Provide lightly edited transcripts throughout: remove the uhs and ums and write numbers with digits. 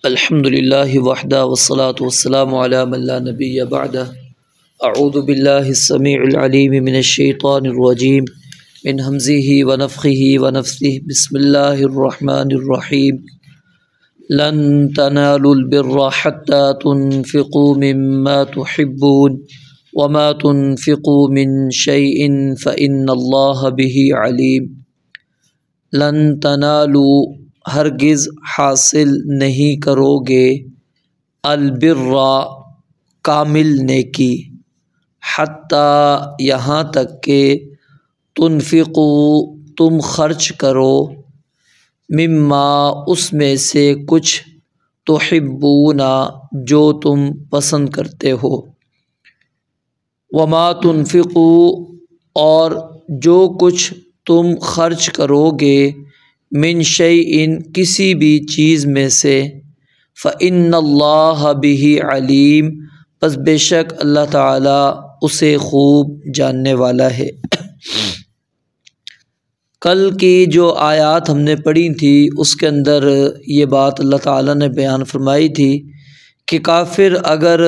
الحمد للہ وحدہ والصلاة والسلام علی من لا نبی بعدہ اعوذ باللہ السمیع العلیم من الشیطان الرجیم من ہمزہ ونفخہ ونفثہ بسم اللہ الرحمن الرحیم لن تنالوا البر حتى تنفقوا مما تحبون وما تنفقوا من شیء فإن اللہ بہ علیم۔ لن تنالوا ہرگز حاصل نہیں کرو گے البر کامل نیکی، حتیٰ یہاں تک کہ تنفقوا تم خرچ کرو، مما اس میں سے کچھ، تحبون جو تم پسند کرتے ہو، وما تنفقوا اور جو کچھ تم خرچ کرو گے، من شیء کسی بھی چیز میں سے، فإن اللہ بہ علیم پس بے شک اللہ تعالیٰ اسے خوب جاننے والا ہے۔ کل کی جو آیات ہم نے پڑھی تھی اس کے اندر یہ بات اللہ تعالیٰ نے بیان فرمائی تھی کہ کافر اگر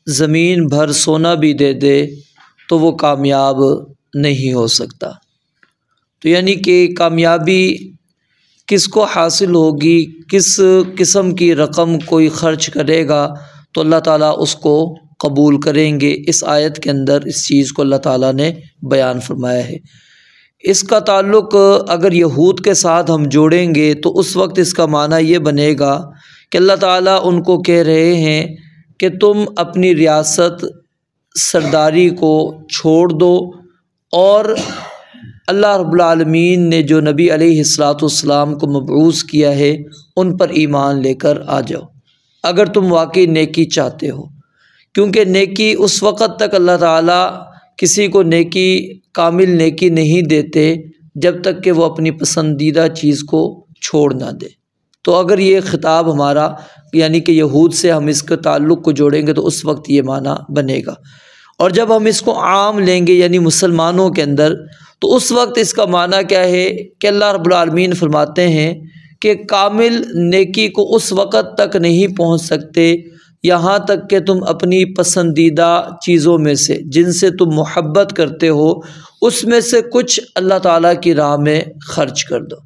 زمین بھر سونا بھی دے دے تو وہ کامیاب نہیں ہو سکتا۔ تو یعنی کہ کامیابی کس کو حاصل ہوگی، کس قسم کی رقم کوئی خرچ کرے گا تو اللہ تعالیٰ اس کو قبول کریں گے۔ اس آیت کے اندر اس چیز کو اللہ تعالیٰ نے بیان فرمایا ہے۔ اس کا تعلق اگر یہود کے ساتھ ہم جوڑیں گے تو اس وقت اس کا معنی یہ بنے گا کہ اللہ تعالیٰ ان کو کہہ رہے ہیں کہ تم اپنی ریاست سرداری کو چھوڑ دو اور اللہ رب العالمین نے جو نبی علیہ الصلاۃ والسلام کو مبعوث کیا ہے ان پر ایمان لے کر آ جاؤ اگر تم واقعی نیکی چاہتے ہو، کیونکہ نیکی اس وقت تک اللہ تعالیٰ کسی کو نیکی کامل نیکی نہیں دیتے جب تک کہ وہ اپنی پسندیدہ چیز کو چھوڑ نہ دے۔ تو اگر یہ خطاب ہمارا یعنی کہ یہود سے ہم اس کے تعلق کو جوڑیں گے تو اس وقت یہ معنی بنے گا، اور جب ہم اس کو عام لیں گے یعنی مسلمانوں کے اندر تو اس وقت اس کا معنی کیا ہے کہ اللہ رب العالمین فرماتے ہیں کہ کامل نیکی کو اس وقت تک نہیں پہنچ سکتے یہاں تک کہ تم اپنی پسندیدہ چیزوں میں سے جن سے تم محبت کرتے ہو اس میں سے کچھ اللہ تعالیٰ کی راہ میں خرچ کر دو۔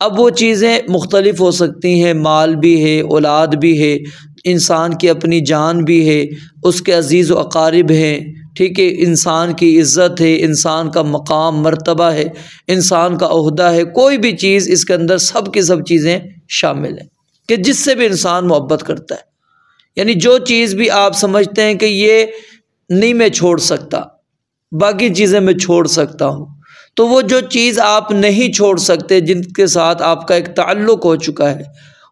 اب وہ چیزیں مختلف ہو سکتی ہیں، مال بھی ہے، اولاد بھی ہے، انسان کی اپنی جان بھی ہے، اس کے عزیز و اقارب ہیں، ٹھیک ہے، انسان کی عزت ہے، انسان کا مقام مرتبہ ہے، انسان کا عہدہ ہے، کوئی بھی چیز اس کے اندر سب کی سب چیزیں شامل ہیں کہ جس سے بھی انسان محبت کرتا ہے۔ یعنی جو چیز بھی آپ سمجھتے ہیں کہ یہ نہیں میں چھوڑ سکتا، باقی چیزیں میں چھوڑ سکتا ہوں، تو وہ جو چیز آپ نہیں چھوڑ سکتے جن کے ساتھ آپ کا ایک تعلق ہو چکا ہے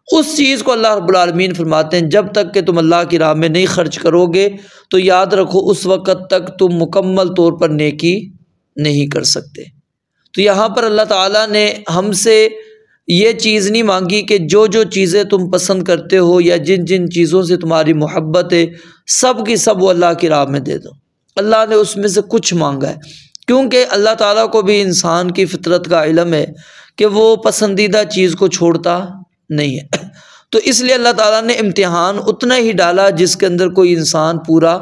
اس چیز کو اللہ رب العالمین فرماتے ہیں جب تک کہ تم اللہ کی راہ میں نہیں خرچ کرو گے تو یاد رکھو اس وقت تک تم مکمل طور پر نیکی نہیں کر سکتے۔ تو یہاں پر اللہ تعالیٰ نے ہم سے یہ چیز نہیں مانگی کہ جو جو چیزیں تم پسند کرتے ہو یا جن جن چیزوں سے تمہاری محبت ہے سب کی سب وہ اللہ کی راہ میں دے دو۔ اللہ نے اس میں سے کچھ مانگا ہے کیونکہ اللہ تعالیٰ کو بھی انسان کی فطرت کا علم ہے کہ وہ پسندیدہ چیز کو چھوڑتا نہیں ہے، تو اس لیے اللہ تعالیٰ نے امتحان اتنا ہی ڈالا جس کے اندر کوئی انسان پورا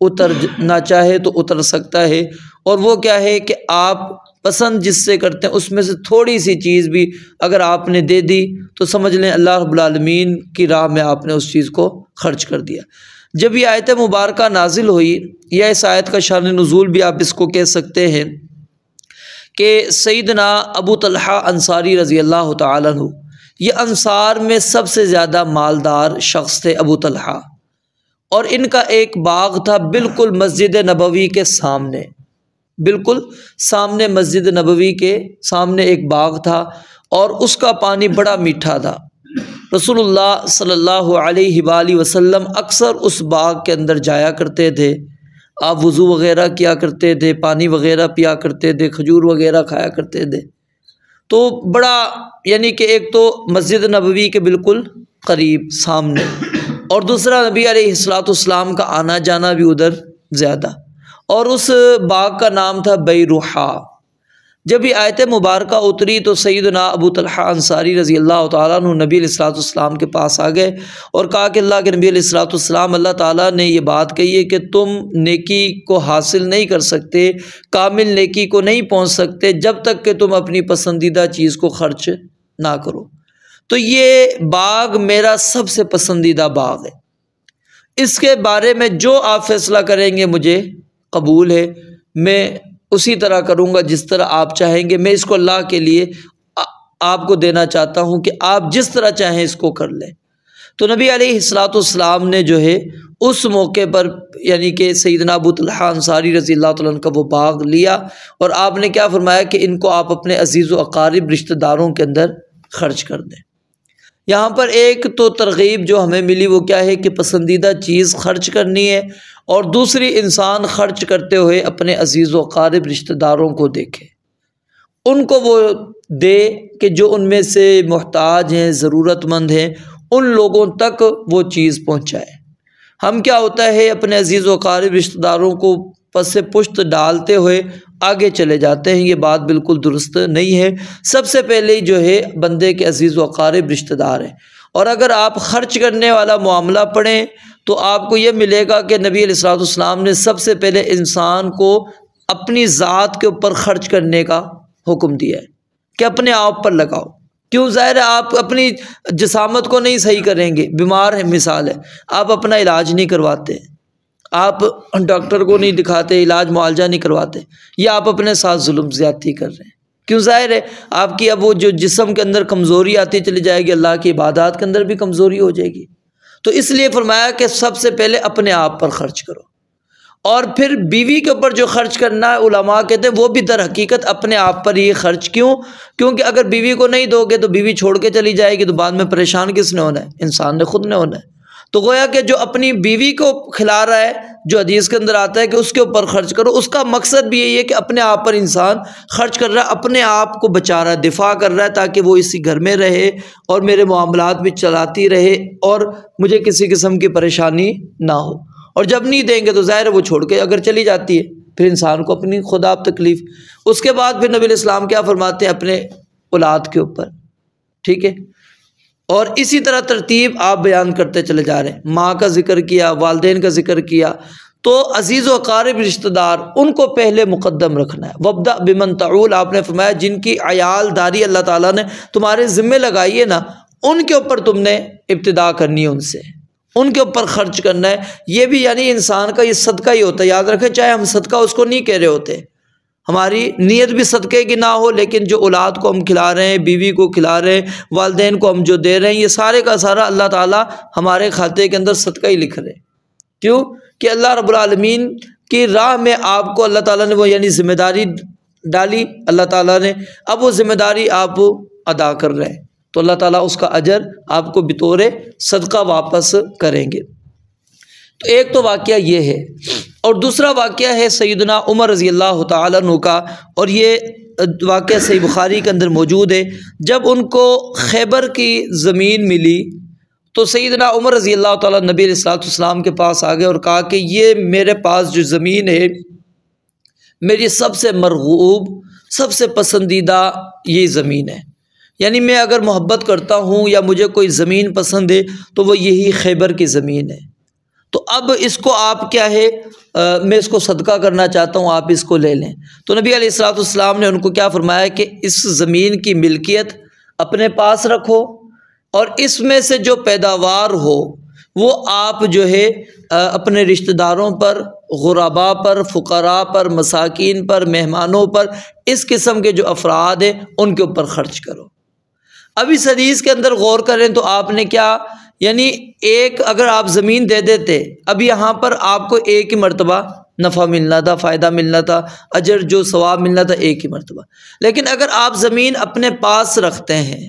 اتر نہ چاہے تو اتر سکتا ہے، اور وہ کیا ہے کہ آپ پسند جس سے کرتے ہیں اس میں سے تھوڑی سی چیز بھی اگر آپ نے دے دی تو سمجھ لیں اللہ رب العالمین کی راہ میں آپ نے اس چیز کو خرچ کر دیا۔ جب یہ آیت مبارکہ نازل ہوئی یا اس آیت کا شان نزول بھی آپ اس کو کہہ سکتے ہیں کہ سیدنا ابو طلحہ انصاری رضی اللہ تعالیٰ عنہ، یہ انصار میں سب سے زیادہ مالدار شخص تھے ابو طلحہ، اور ان کا ایک باغ تھا بالکل مسجد نبوی کے سامنے، بالکل سامنے مسجد نبوی کے سامنے ایک باغ تھا اور اس کا پانی بڑا میٹھا تھا۔ رسول اللہ صلی اللہ علیہ وآلہ وسلم اکثر اس باغ کے اندر جایا کرتے تھے، آپ وضو وغیرہ کیا کرتے تھے، پانی وغیرہ پیا کرتے تھے، کھجور وغیرہ کھایا کرتے تھے، تو بڑا یعنی کہ ایک تو مسجد نبوی کے بالکل قریب سامنے، اور دوسرا نبی علیہ الصلوۃ والسلام کا آنا جانا بھی ادھر زیادہ، اور اس باغ کا نام تھا بیروحا۔ جب یہ آیت مبارکہ اتری تو سیدنا ابو طلحہ انصاری رضی اللہ تعالیٰ عنہ نبی علیہ الصلوۃ والسلام کے پاس آ گئے اور کہا کہ اللہ کے نبی علیہ الصلوۃ والسلام، اللہ تعالیٰ نے یہ بات کہی ہے کہ تم نیکی کو حاصل نہیں کر سکتے، کامل نیکی کو نہیں پہنچ سکتے جب تک کہ تم اپنی پسندیدہ چیز کو خرچ نہ کرو۔ تو یہ باغ میرا سب سے پسندیدہ باغ ہے، اس کے بارے میں جو آپ فیصلہ کریں گے مجھے قبول ہے، میں اسی طرح کروں گا جس طرح آپ چاہیں گے۔ میں اس کو اللہ کے لیے آپ کو دینا چاہتا ہوں کہ آپ جس طرح چاہیں اس کو کر لیں۔ تو نبی علیہ الصلوۃ والسلام نے جو ہے اس موقع پر یعنی کہ سیدنا ابو طلحہ انصاری رضی اللہ تعالیٰ عنہ کا وہ باغ لیا اور آپ نے کیا فرمایا کہ ان کو آپ اپنے عزیز و اقارب رشتہ داروں کے اندر خرچ کر دیں۔ یہاں پر ایک تو ترغیب جو ہمیں ملی وہ کیا ہے کہ پسندیدہ چیز خرچ کرنی ہے، اور دوسری انسان خرچ کرتے ہوئے اپنے عزیز و اقارب رشتہ داروں کو دیکھے، ان کو وہ دے کہ جو ان میں سے محتاج ہیں، ضرورت مند ہیں، ان لوگوں تک وہ چیز پہنچائے۔ ہم کیا ہوتا ہے اپنے عزیز و اقارب رشتہ داروں کو پس پشت ڈالتے ہوئے آگے چلے جاتے ہیں، یہ بات بالکل درست نہیں ہے۔ سب سے پہلے جو ہے بندے کے عزیز و اقارب رشتہ دار ہیں، اور اگر آپ خرچ کرنے والا معاملہ پڑھیں تو آپ کو یہ ملے گا کہ نبی علیہ الصلوۃ والسلام نے سب سے پہلے انسان کو اپنی ذات کے اوپر خرچ کرنے کا حکم دیا ہے کہ اپنے آپ پر لگاؤ۔ کیوں؟ ظاہر ہے آپ اپنی جسامت کو نہیں صحیح کریں گے، بیمار ہے مثال ہے، آپ اپنا علاج نہیں کرواتے، آپ ڈاکٹر کو نہیں دکھاتے، علاج معالجہ نہیں کرواتے، یا آپ اپنے ساتھ ظلم زیادتی کر رہے ہیں۔ کیوں؟ ظاہر ہے آپ کی اب وہ جو جسم کے اندر کمزوری آتی چلی جائے گی، اللہ کی عبادات کے اندر بھی کمزوری ہو جائے گی۔ تو اس لیے فرمایا کہ سب سے پہلے اپنے آپ پر خرچ کرو، اور پھر بیوی کے اوپر جو خرچ کرنا ہے علماء کہتے ہیں وہ بھی در حقیقت اپنے آپ پر ہی خرچ۔ کیوں؟ کیونکہ اگر بیوی کو نہیں دو گے تو بیوی چھوڑ کے چلی جائے گی، تو بعد میں پریشان کس نے ہونا ہے؟ انسان نے خود نے ہونا ہے۔ تو گویا کہ جو اپنی بیوی کو کھلا رہا ہے، جو حدیث کے اندر آتا ہے کہ اس کے اوپر خرچ کرو، اس کا مقصد بھی یہی ہے کہ اپنے آپ پر انسان خرچ کر رہا ہے، اپنے آپ کو بچا رہا ہے، دفاع کر رہا ہے، تاکہ وہ اسی گھر میں رہے اور میرے معاملات بھی چلاتی رہے اور مجھے کسی قسم کی پریشانی نہ ہو۔ اور جب نہیں دیں گے تو ظاہر ہے وہ چھوڑ کے اگر چلی جاتی ہے، پھر انسان کو اپنی خود آپ تکلیف۔ اس کے بعد پھر نبی علیہ السلام کیا فرماتے ہیں؟ اپنے اولاد کے اوپر، ٹھیک ہے، اور اسی طرح ترتیب آپ بیان کرتے چلے جا رہے ہیں۔ ماں کا ذکر کیا، والدین کا ذکر کیا، تو عزیز و اقارب رشتہ دار ان کو پہلے مقدم رکھنا ہے۔ وابدأ بمن تعول، آپ نے فرمایا جن کی عیال داری اللہ تعالیٰ نے تمہارے ذمے لگائی ہے نا، ان کے اوپر تم نے ابتدا کرنی ہے، ان سے ان کے اوپر خرچ کرنا ہے۔ یہ بھی یعنی انسان کا یہ صدقہ ہی ہوتا ہے، یاد رکھیں، چاہے ہم صدقہ اس کو نہیں کہہ رہے ہوتے، ہماری نیت بھی صدقے کی نہ ہو، لیکن جو اولاد کو ہم کھلا رہے ہیں، بیوی کو کھلا رہے ہیں، والدین کو ہم جو دے رہے ہیں، یہ سارے کا سارا اللہ تعالیٰ ہمارے کھاتے کے اندر صدقہ ہی لکھ رہے ہیں۔ کیوں؟ کہ اللہ رب العالمین کی راہ میں آپ کو اللہ تعالیٰ نے وہ یعنی ذمہ داری ڈالی اللہ تعالیٰ نے، اب وہ ذمہ داری آپ ادا کر رہے ہیں، تو اللہ تعالیٰ اس کا اجر آپ کو بطور صدقہ واپس کریں گے۔ تو ایک تو واقعہ یہ ہے، اور دوسرا واقعہ ہے سیدنا عمر رضی اللہ تعالیٰ عنہ کا، اور یہ واقعہ صحیح بخاری کے اندر موجود ہے۔ جب ان کو خیبر کی زمین ملی تو سیدنا عمر رضی اللہ تعالیٰ نبی علیہ الصلوۃ والسلام کے پاس آ گئے اور کہا کہ یہ میرے پاس جو زمین ہے، میری سب سے مرغوب، سب سے پسندیدہ یہ زمین ہے، یعنی میں اگر محبت کرتا ہوں یا مجھے کوئی زمین پسند ہے تو وہ یہی خیبر کی زمین ہے۔ تو اب اس کو آپ کیا ہے، میں اس کو صدقہ کرنا چاہتا ہوں، آپ اس کو لے لیں۔ تو نبی علیہ الصلوۃ والسلام نے ان کو کیا فرمایا کہ اس زمین کی ملکیت اپنے پاس رکھو، اور اس میں سے جو پیداوار ہو وہ آپ جو ہے اپنے رشتہ داروں پر، غرباء پر، فقراء پر، مساکین پر، مہمانوں پر، اس قسم کے جو افراد ہیں ان کے اوپر خرچ کرو۔ اب اس حدیث کے اندر غور کریں تو آپ نے کیا، یعنی ایک اگر آپ زمین دے دیتے، اب یہاں پر آپ کو ایک ہی مرتبہ نفع ملنا تھا، فائدہ ملنا تھا، اجر جو ثواب ملنا تھا ایک ہی مرتبہ، لیکن اگر آپ زمین اپنے پاس رکھتے ہیں،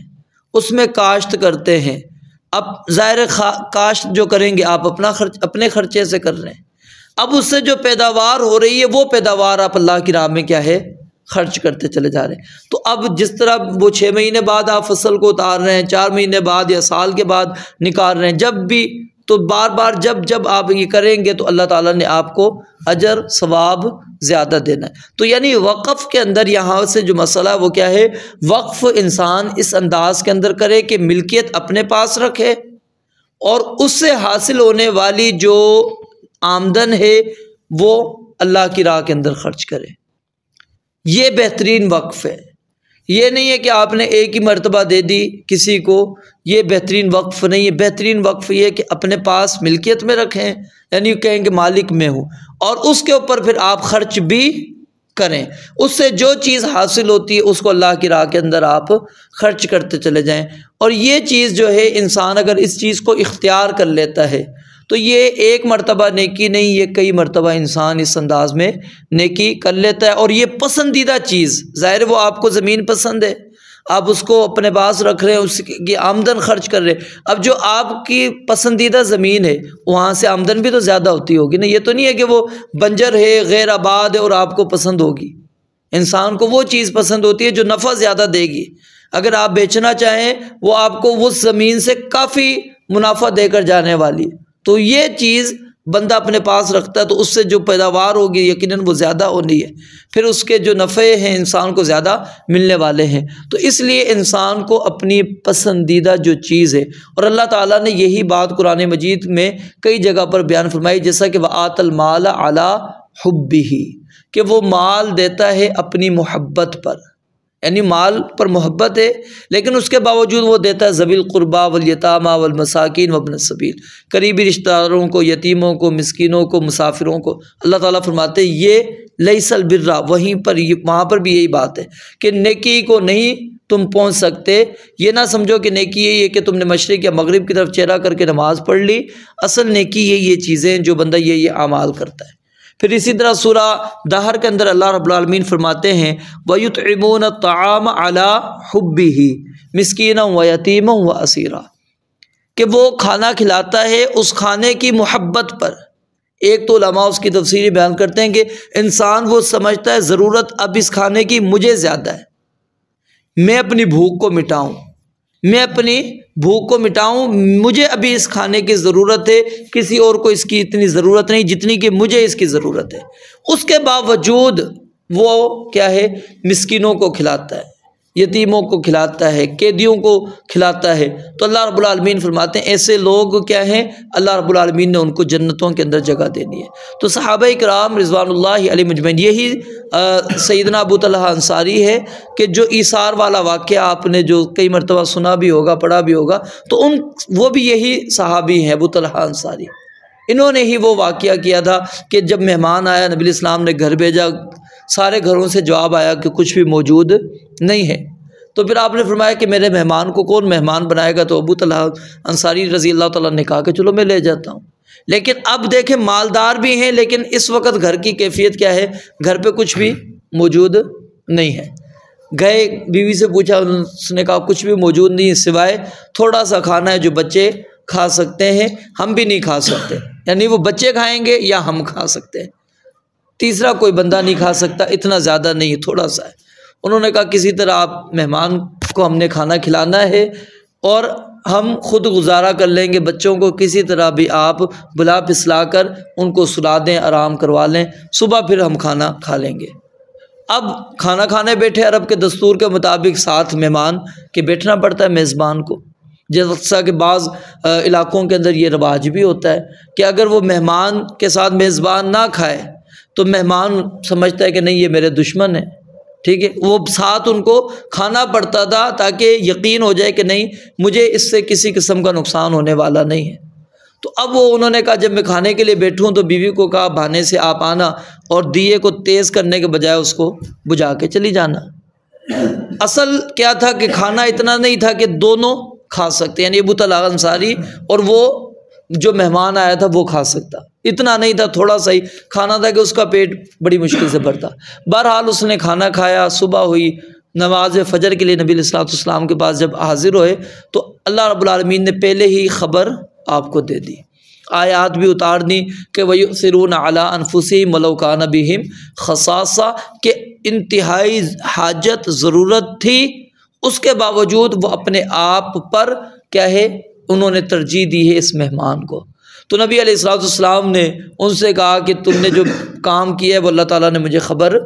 اس میں کاشت کرتے ہیں، اب ظاہر کاشت جو کریں گے آپ اپنے خرچے سے کر رہے ہیں، اب اس سے جو پیداوار ہو رہی ہے وہ پیداوار آپ اللہ کی راہ میں کیا ہے، خرچ کرتے چلے جا رہے ہیں۔ تو اب جس طرح وہ 6 مہینے بعد آپ فصل کو اتار رہے ہیں، 4 مہینے بعد یا سال کے بعد نکال رہے ہیں، جب بھی تو بار بار جب آپ یہ کریں گے تو اللہ تعالیٰ نے آپ کو اجر ثواب زیادہ دینا ہے۔ تو یعنی وقف کے اندر یہاں سے جو مسئلہ وہ کیا ہے، وقف انسان اس انداز کے اندر کرے کہ ملکیت اپنے پاس رکھے اور اس سے حاصل ہونے والی جو آمدن ہے وہ اللہ کی راہ کے اندر خرچ کرے۔ یہ بہترین وقف ہے۔ یہ نہیں ہے کہ آپ نے ایک ہی مرتبہ دے دی کسی کو، یہ بہترین وقف نہیں ہے۔ بہترین وقف یہ کہ اپنے پاس ملکیت میں رکھیں، یعنی کہیں کہ مالک میں ہوں، اور اس کے اوپر پھر آپ خرچ بھی کریں۔ اس سے جو چیز حاصل ہوتی ہے اس کو اللہ کی راہ کے اندر آپ خرچ کرتے چلے جائیں۔ اور یہ چیز جو ہے انسان اگر اس چیز کو اختیار کر لیتا ہے تو یہ ایک مرتبہ نیکی نہیں، یہ کئی مرتبہ انسان اس انداز میں نیکی کر لیتا ہے۔ اور یہ پسندیدہ چیز، ظاہر وہ آپ کو زمین پسند ہے، آپ اس کو اپنے پاس رکھ رہے ہیں، اس کی آمدن خرچ کر رہے ہیں۔ اب جو آپ کی پسندیدہ زمین ہے وہاں سے آمدن بھی تو زیادہ ہوتی ہوگی نا، یہ تو نہیں ہے کہ وہ بنجر ہے، غیر آباد ہے اور آپ کو پسند ہوگی۔ انسان کو وہ چیز پسند ہوتی ہے جو نفع زیادہ دے گی۔ اگر آپ بیچنا چاہیں وہ آپ کو اس زمین سے کافی منافع دے کر جانے والی ہے، تو یہ چیز بندہ اپنے پاس رکھتا ہے تو اس سے جو پیداوار ہوگی یقیناً وہ زیادہ ہونی ہے، پھر اس کے جو نفع ہیں انسان کو زیادہ ملنے والے ہیں۔ تو اس لیے انسان کو اپنی پسندیدہ جو چیز ہے، اور اللہ تعالیٰ نے یہی بات قرآن مجید میں کئی جگہ پر بیان فرمائی، جیسا کہ وَآتَ الْمَالَ عَلَىٰ حُبِّهِ، کہ وہ مال دیتا ہے اپنی محبت پر، یعنی مال پر محبت ہے لیکن اس کے باوجود وہ دیتا ہے ذوی القربیٰ والیتامىٰ والمساکین وابن السبیل، قریبی رشتہ داروں کو، یتیموں کو، مسکینوں کو، مسافروں کو۔ اللہ تعالیٰ فرماتے ہیں یہ لیس البر، وہیں پر وہاں پر بھی یہی بات ہے کہ نیکی کو نہیں تم پہنچ سکتے۔ یہ نہ سمجھو کہ نیکی یہی ہے کہ تم نے مشرق یا مغرب کی طرف چہرہ کر کے نماز پڑھ لی، اصل نیکی یہ چیزیں جو بندہ یہ اعمال کرتا ہے۔ پھر اسی طرح سورہ دہر کے اندر اللہ رب العالمین فرماتے ہیں وَيُطْعِمُونَ الطَّعَامَ عَلَىٰ حُبِّهِ مِسْكِينًا وَيَتِيمًا وَأَسِيرًا، کہ وہ کھانا کھلاتا ہے اس کھانے کی محبت پر۔ ایک تو علماء اس کی تفسیری بیان کرتے ہیں کہ انسان وہ سمجھتا ہے ضرورت اب اس کھانے کی مجھے زیادہ ہے، میں اپنی بھوک کو مٹاؤں، مجھے ابھی اس کھانے کی ضرورت ہے، کسی اور کو اس کی اتنی ضرورت نہیں جتنی کہ مجھے اس کی ضرورت ہے۔ اس کے باوجود وہ کیا ہے، مسکینوں کو کھلاتا ہے، یتیموں کو کھلاتا ہے، قیدیوں کو کھلاتا ہے۔ تو اللہ رب العالمین فرماتے ہیں ایسے لوگ کیا ہیں، اللہ رب العالمین نے ان کو جنتوں کے اندر جگہ دینی ہے۔ تو صحابہ کرام رضوان اللہ علیہم اجمعین، یہی سیدنا ابو طلحہ انصاری ہے کہ جو ایثار والا واقعہ آپ نے جو کئی مرتبہ سنا بھی ہوگا، پڑھا بھی ہوگا، تو وہ بھی یہی صحابی ہیں ابو طلحہ انصاری۔ انہوں نے ہی وہ واقعہ کیا تھا کہ جب مہمان آیا، نبی اسلام نے گھر بھیجا، سارے گھروں سے جواب آیا کہ کچھ بھی موجود نہیں ہے، تو پھر آپ نے فرمایا کہ میرے مہمان کو کون مہمان بنائے گا؟ تو ابو طلحہ انصاری رضی اللہ تعالیٰ نے کہا کہ چلو میں لے جاتا ہوں۔ لیکن اب دیکھیں مالدار بھی ہیں لیکن اس وقت گھر کی کیفیت کیا ہے، گھر پہ کچھ بھی موجود نہیں ہے۔ گئے بیوی سے پوچھا، اس نے کہا کچھ بھی موجود نہیں سوائے تھوڑا سا کھانا ہے جو بچے کھا سکتے ہیں، ہم بھی نہیں کھا سکتے، یعنی وہ بچے کھائیں گے یا ہم کھا سکتے ہیں، تیسرا کوئی بندہ نہیں کھا سکتا، اتنا زیادہ نہیں ہے، تھوڑا سا ہے۔ انہوں نے کہا کسی طرح آپ مہمان کو ہم نے کھانا کھلانا ہے اور ہم خود گزارا کر لیں گے، بچوں کو کسی طرح بھی آپ بلا پسلا کر ان کو سلا دیں، آرام کروا لیں، صبح پھر ہم کھانا کھا لیں گے۔ اب کھانا کھانے بیٹھے، عرب کے دستور کے مطابق ساتھ مہمان کے بیٹھنا پڑتا ہے میزبان کو، جیسا کہ بعض علاقوں کے اندر یہ رواج بھی ہوتا ہے کہ اگر وہ مہمان کے ساتھ میزبان نہ کھائے تو مہمان سمجھتا ہے کہ نہیں یہ میرے دشمن ہیں، ٹھیک ہے، وہ ساتھ ان کو کھانا پڑتا تھا تاکہ یقین ہو جائے کہ نہیں مجھے اس سے کسی قسم کا نقصان ہونے والا نہیں ہے۔ تو اب انہوں نے کہا جب میں کھانے کے لیے بیٹھوں تو بیوی کو کہا بہانے سے آپ آنا اور دیے کو تیز کرنے کے بجائے اس کو بجھا کے چلی جانا۔ اصل کیا تھا کہ کھانا اتنا نہیں تھا کہ دونوں کھا سکتے، یعنی ابو طلحہ انصاری اور وہ جو مہمان آیا تھا وہ کھا سکتا، اتنا نہیں تھا، تھوڑا سا ہی کھانا تھا کہ اس کا پیٹ بڑی مشکل سے بھرتا۔ بہرحال اس نے کھانا کھایا، صبح ہوئی، نماز فجر کے لیے نبی علیہ الصلوۃ والسلام کے پاس جب حاضر ہوئے تو اللہ رب العالمین نے پہلے ہی خبر آپ کو دے دی، آیات بھی اتار دی کہ وَيُؤْثِرُونَ عَلَىٰ أَنفُسِهِمْ وَلَوْ كَانَ بِهِمْ خَصَاصَةٌ، کہ انتہائی حاجت ضرورت تھی، اس کے باوجود وہ اپنے آپ پر کیا ہے، انہوں نے ترجیح دی ہے اس مہمان کو۔ تو نبی علیہ الصلوۃ والسلام نے ان سے کہا کہ تم نے جو کام کیا ہے وہ اللہ تعالیٰ نے مجھے خبر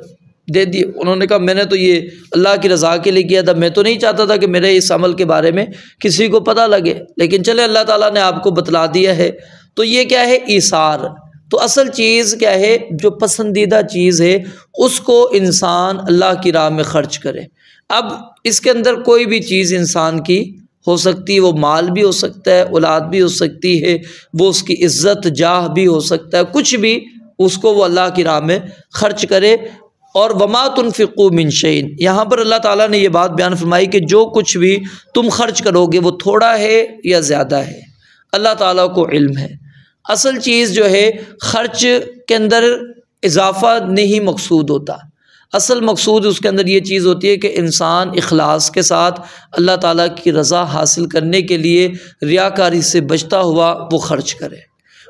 دے دی۔ انہوں نے کہا میں نے تو یہ اللہ کی رضا کے لیے کیا تھا، میں تو نہیں چاہتا تھا کہ میرے اس عمل کے بارے میں کسی کو پتہ لگے، لیکن چلے اللہ تعالیٰ نے آپ کو بتلا دیا ہے۔ تو یہ کیا ہے؟ ایثار۔ تو اصل چیز کیا ہے؟ جو پسندیدہ چیز ہے اس کو انسان اللہ کی راہ میں خرچ کرے۔ اب اس کے اندر کوئی بھی چیز انسان کی ہو سکتی ہے، وہ مال بھی ہو سکتا ہے، اولاد بھی ہو سکتی ہے، وہ اس کی عزت جاہ بھی ہو سکتا ہے، کچھ بھی اس کو وہ اللہ کی راہ میں خرچ کرے۔ اور وما تنفقوا من شیء، یہاں پر اللہ تعالیٰ نے یہ بات بیان فرمائی کہ جو کچھ بھی تم خرچ کرو گے وہ تھوڑا ہے یا زیادہ ہے، اللہ تعالیٰ کو علم ہے۔ اصل چیز جو ہے خرچ کے اندر اضافہ نہیں مقصود ہوتا، اصل مقصود اس کے اندر یہ چیز ہوتی ہے کہ انسان اخلاص کے ساتھ اللہ تعالیٰ کی رضا حاصل کرنے کے لیے ریاکاری سے بچتا ہوا وہ خرچ کرے،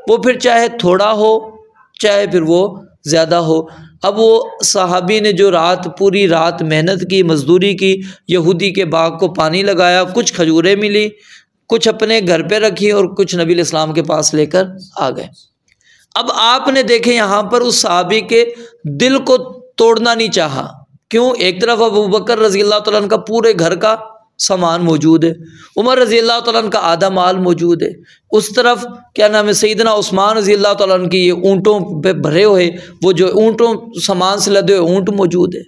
وہ پھر چاہے تھوڑا ہو چاہے پھر وہ زیادہ ہو۔ اب وہ صحابی نے جو پوری رات محنت کی، مزدوری کی، یہودی کے باغ کو پانی لگایا، کچھ کھجوریں ملی، کچھ اپنے گھر پہ رکھی اور کچھ نبی علیہ السلام کے پاس لے کر آ گئے۔ اب آپ نے دیکھیں یہاں پر اس صحابی کے دل کو توڑنا نہیں چاہا، کیوں؟ ایک طرف ابو بکر رضی اللہ تعالیٰ عنہ کا پورے گھر کا سامان موجود ہے، عمر رضی اللہ تعالیٰ عنہ کا آدھا مال موجود ہے، اس طرف کیا نام ہے سیدنا عثمان رضی اللہ تعالیٰ عنہ کی یہ اونٹوں پہ بھرے ہوئے وہ جو اونٹوں سامان سے لدے ہوئے اونٹ موجود ہے۔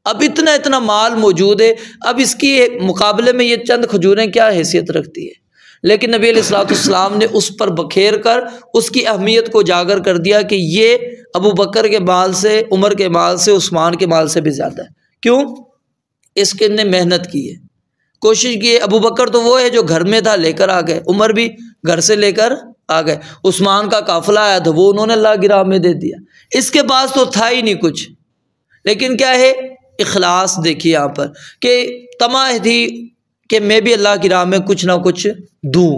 اب اتنا مال موجود ہے، اب اس کی مقابلے میں یہ چند کھجوریں کیا حیثیت رکھتی ہے؟ لیکن نبی علیہ الصلوۃ والسلام نے اس پر بکھیر کر اس کی اہمیت کو اجاگر کر دیا کہ یہ ابو بکر کے مال سے، عمر کے مال سے، عثمان کے مال سے بھی زیادہ ہے۔ کیوں؟ اس کے نے محنت کی ہے، کوشش کی ہے۔ ابو بکر تو وہ ہے جو گھر میں تھا لے کر آ گئے، عمر بھی گھر سے لے کر آ گئے، عثمان کا قافلہ آیا تھا وہ انہوں نے اللہ کی راہ میں دے دیا، اس کے پاس تو تھا ہی نہیں کچھ، لیکن کیا ہے؟ اخلاص دیکھیے یہاں پر کہ طمع تھی کہ میں بھی اللہ کی راہ میں کچھ نہ کچھ دوں،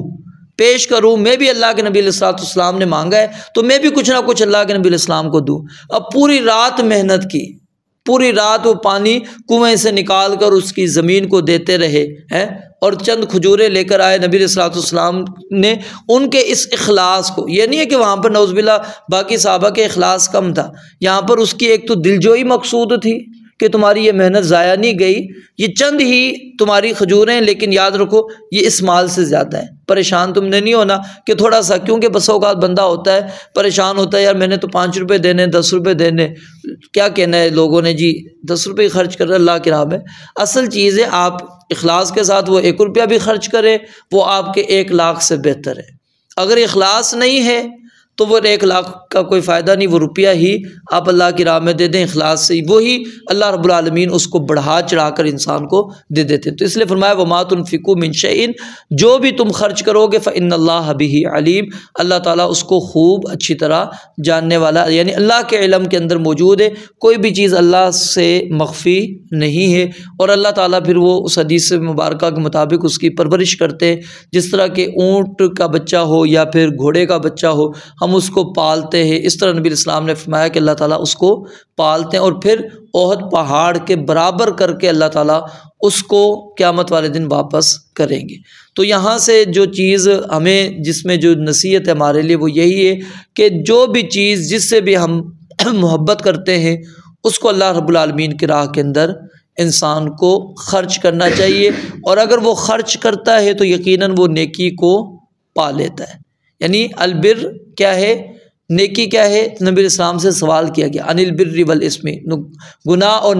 پیش کروں، میں بھی اللہ کے نبی علیہ الصلوۃ والسلام نے مانگا ہے تو میں بھی کچھ نہ کچھ اللہ کے نبی علیہ السلام کو دوں۔ اب پوری رات محنت کی، پوری رات وہ پانی کنویں سے نکال کر اس کی زمین کو دیتے رہے ہیں، اور چند کھجوریں لے کر آئے نبی علیہ الصلوۃ والسلام نے ان کے اس اخلاص کو، یہ نہیں ہے کہ وہاں پر نعوذ باللہ باقی صحابہ کے اخلاص کم تھا، یہاں پر اس کی ایک تو دلجوئی مقصود تھی کہ تمہاری یہ محنت ضائع نہیں گئی، یہ چند ہی تمہاری کھجوریں، لیکن یاد رکھو یہ اس مال سے زیادہ ہے۔ پریشان تم نے نہیں ہونا کہ تھوڑا سا، کیونکہ بس اوقات بندہ ہوتا ہے پریشان ہوتا ہے، یار میں نے تو 5 روپے دینے، 10 روپے دینے، کیا کہنا ہے لوگوں نے، جی 10 روپے خرچ کر رہے اللہ کی راہ میں۔ اصل چیز ہے آپ اخلاص کے ساتھ وہ 1 روپیہ بھی خرچ کریں، وہ آپ کے 1 لاکھ سے بہتر ہے۔ اگر اخلاص نہیں ہے تو وہ 1 لاکھ کا کوئی فائدہ نہیں، وہ روپیہ ہی آپ اللہ کی راہ میں دے دیں اخلاص سے، وہی اللہ رب العالمین اس کو بڑھا چڑھا کر انسان کو دے دیتے ہیں۔ تو اس لیے فرمایا وما تنفقوا من شیء، جو بھی تم خرچ کرو گے فإن اللہ بہ علیم، اللہ تعالیٰ اس کو خوب اچھی طرح جاننے والا، یعنی اللہ کے علم کے اندر موجود ہے، کوئی بھی چیز اللہ سے مخفی نہیں ہے۔ اور اللہ تعالیٰ پھر وہ اس حدیث مبارکہ کے مطابق اس کی پرورش کرتے ہیں، جس طرح کہ اونٹ کا بچہ ہو یا پھر گھوڑے کا بچہ ہو، ہم اس کو پالتے ہیں، اس طرح نبی الاسلام نے فرمایا کہ اللہ تعالیٰ اس کو پالتے ہیں، اور پھر احد پہاڑ کے برابر کر کے اللہ تعالیٰ اس کو قیامت والے دن واپس کریں گے۔ تو یہاں سے جو چیز ہمیں، جس میں جو نصیحت ہے ہمارے لیے، وہ یہی ہے کہ جو بھی چیز جس سے بھی ہم محبت کرتے ہیں اس کو اللہ رب العالمین کی راہ کے اندر انسان کو خرچ کرنا چاہیے، اور اگر وہ خرچ کرتا ہے تو یقیناً وہ نیکی کو پا لیتا ہے۔ یعنی البر کیا ہے، نیکی کیا ہے؟ نبی الاسلام سے سوال کیا گیا ان البر والاسم، گناہ اور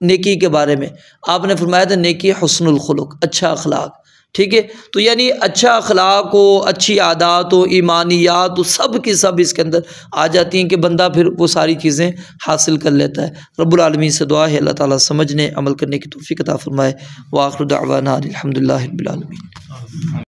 نیکی کے بارے میں آپ نے فرمایا تھا نیکی حسن الخلق، اچھا اخلاق، ٹھیک ہے؟ تو یعنی اچھا اخلاق ہو، اچھی عادات ہو، ایمانیات ہو، سب کی سب اس کے اندر آ جاتی ہیں کہ بندہ پھر وہ ساری چیزیں حاصل کر لیتا ہے۔ رب العالمین سے دعا ہے اللہ تعالیٰ سمجھنے عمل کرنے کی توفیق عطا فرمائے۔ وآخر دعوانا الحمدللہ رب العالمین۔